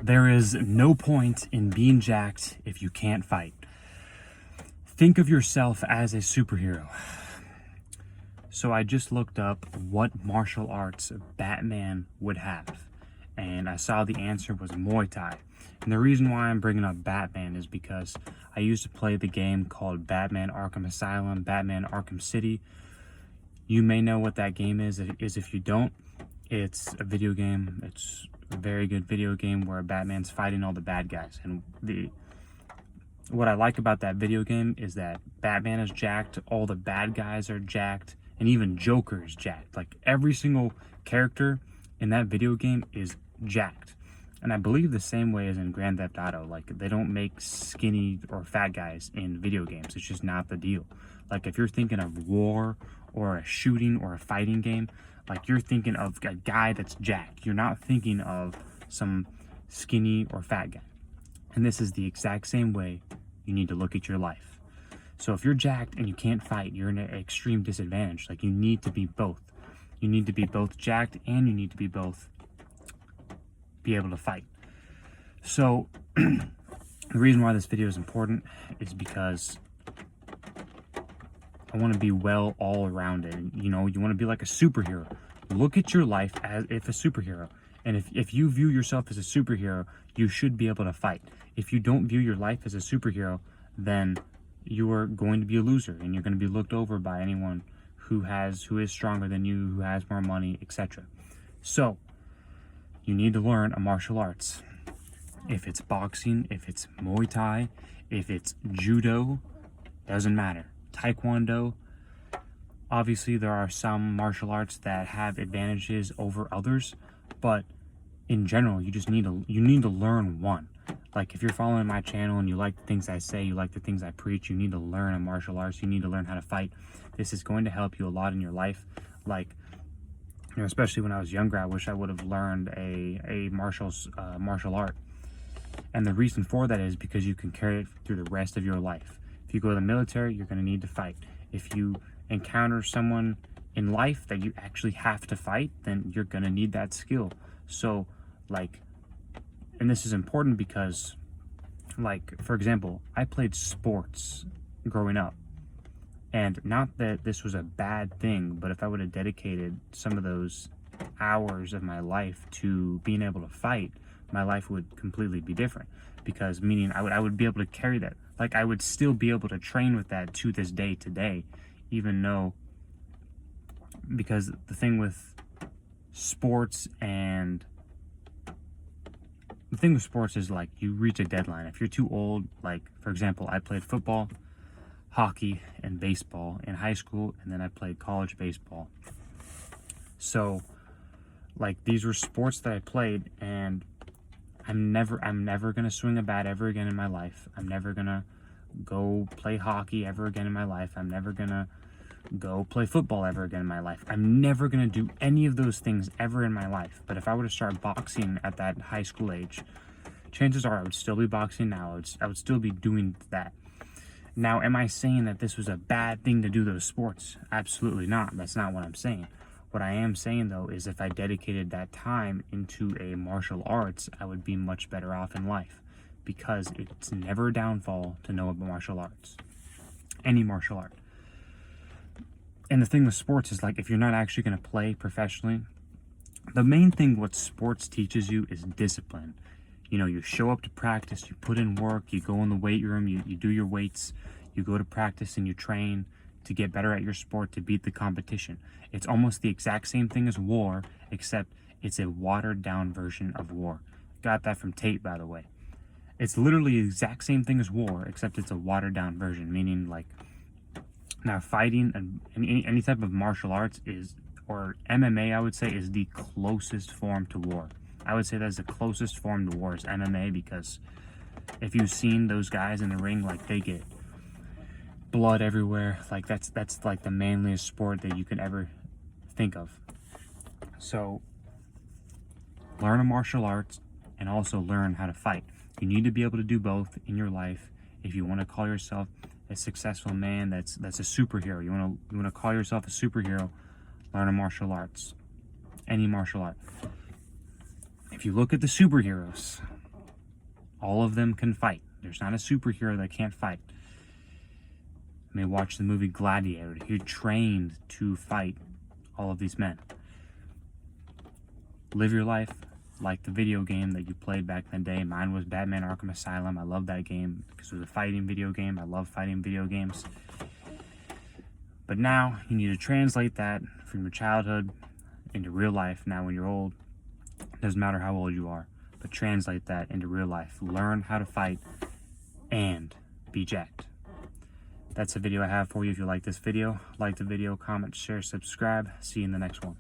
There is no point in being jacked if you can't fight. Think of yourself as a superhero. So I just looked up what martial arts Batman would have, and I saw the answer was Muay Thai. And the reason why I'm bringing up Batman is because I used to play the game called Batman Arkham Asylum, Batman Arkham City. You may know what that game is. If you don't, it's a video game. It's a very good video game where Batman's fighting all the bad guys. And what I like about that video game is that Batman is jacked, all the bad guys are jacked, and even Joker is jacked. Like every single character in that video game is jacked. And I believe the same way as in Grand Theft Auto. Like they don't make skinny or fat guys in video games. It's just not the deal. Like if you're thinking of war or a shooting or a fighting game, like you're thinking of a guy that's jacked. You're not thinking of some skinny or fat guy. And this is the exact same way you need to look at your life. So if you're jacked and you can't fight, you're in an extreme disadvantage. Like you need to be both. You need to be both jacked and you need to be able to fight. So the reason why this video is important is because I want to be well all around it. You know, you want to be like a superhero. Look at your life as if a superhero. And if you view yourself as a superhero, you should be able to fight. If you don't view your life as a superhero, then you are going to be a loser and you're going to be looked over by anyone who is stronger than you, who has more money, etc. So you need to learn a martial arts. If it's boxing, if it's Muay Thai, if it's judo, doesn't matter. Taekwondo. Obviously there are some martial arts that have advantages over others, but in general you need to learn one. Like if you're following my channel and you like the things I say, you like the things I preach, you need to learn a martial arts. You need to learn how to fight. This is going to help you a lot in your life. Like, you know, especially when I was younger, I wish I would have learned a martial art. And the reason for that is because you can carry it through the rest of your life. If you go to the military, you're going to need to fight. If you encounter someone in life that you actually have to fight, then you're going to need that skill. So, like, and this is important because, like, for example, I played sports growing up. And not that this was a bad thing, but if I would have dedicated some of those hours of my life to being able to fight, my life would completely be different. Because meaning I would be able to carry that. Like I would still be able to train with that to this day today, even though, because the thing with sports is like you reach a deadline. If you're too old, like for example, I played football, hockey, and baseball in high school, and then I played college baseball. So like these were sports that I played, and I'm never gonna swing a bat ever again in my life. I'm never gonna go play hockey ever again in my life. I'm never gonna go play football ever again in my life. I'm never gonna do any of those things ever in my life. But if I were to start boxing at that high school age, chances are I would still be boxing now. I would still be doing that. Now, am I saying that this was a bad thing to do those sports? Absolutely not. That's not what I'm saying. What I am saying, though, is if I dedicated that time into a martial arts, I would be much better off in life, because it's never a downfall to know about martial arts. Any martial art. And the thing with sports is, like, if you're not actually going to play professionally, the main thing what sports teaches you is discipline. You know, you show up to practice, you put in work, you go in the weight room, you do your weights, you go to practice and you train to get better at your sport, to beat the competition. It's almost the exact same thing as war, except it's a watered down version of war. Got that from Tate, by the way. It's literally the exact same thing as war, except it's a watered down version, meaning like, now fighting and any type of martial arts is, or MMA I would say, is the closest form to war. I would say that's the closest form to war is MMA, because if you've seen those guys in the ring, like they get blood everywhere. Like that's like the manliest sport that you could ever think of. So learn a martial arts and also learn how to fight. You need to be able to do both in your life if you want to call yourself a successful man that's a superhero. You want to call yourself a superhero, learn a martial arts. Any martial art. If you look at the superheroes, All of them can fight. There's not a superhero that can't fight. I mean, watch the movie Gladiator. He trained to fight all of these men. Live your life like the video game that you played back in the day. Mine was Batman Arkham Asylum. I love that game because it was a fighting video game. I love fighting video games. But now you need to translate that from your childhood into real life. Now when you're old, doesn't matter how old you are, but translate that into real life. Learn how to fight and be jacked. That's the video I have for you. If you like this video, like the video, comment, share, subscribe. See you in the next one.